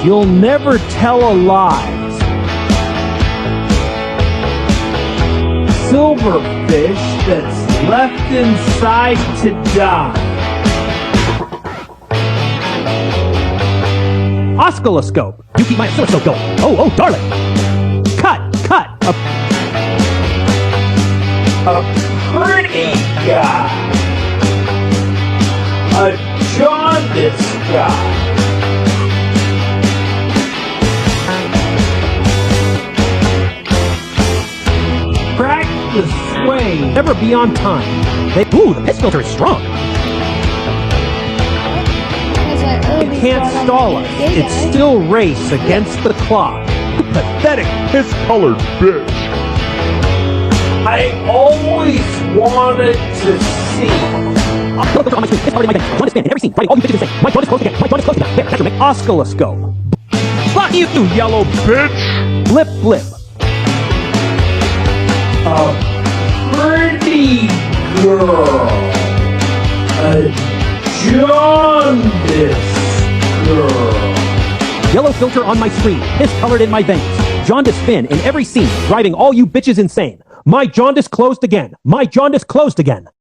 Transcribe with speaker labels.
Speaker 1: You'll never tell a lie. Silverfish that's left inside to die. Oscilloscope. You keep my oscilloscope going. Oh, darling. Cut. A pretty guy. A jaundice guy. Practice swing. Never be on time. Ooh, the pitch filter is strong. It can't stall us. It's still race against the clock. Pathetic piss-colored bitch. I always wanted to see. On my screen, it's already my bench. JaundiceFinn in every scene, writing all you bitches insane. My jaundice closed again. My jaundice closed again. There, that's your make. Oscilloscope. Fuck you, yellow bitch. Blip. A pretty girl. A jaundice girl. Yellow filter on my screen, piss colored in my veins. JaundiceFinn in every scene, driving all you bitches insane. My jaundice closed again.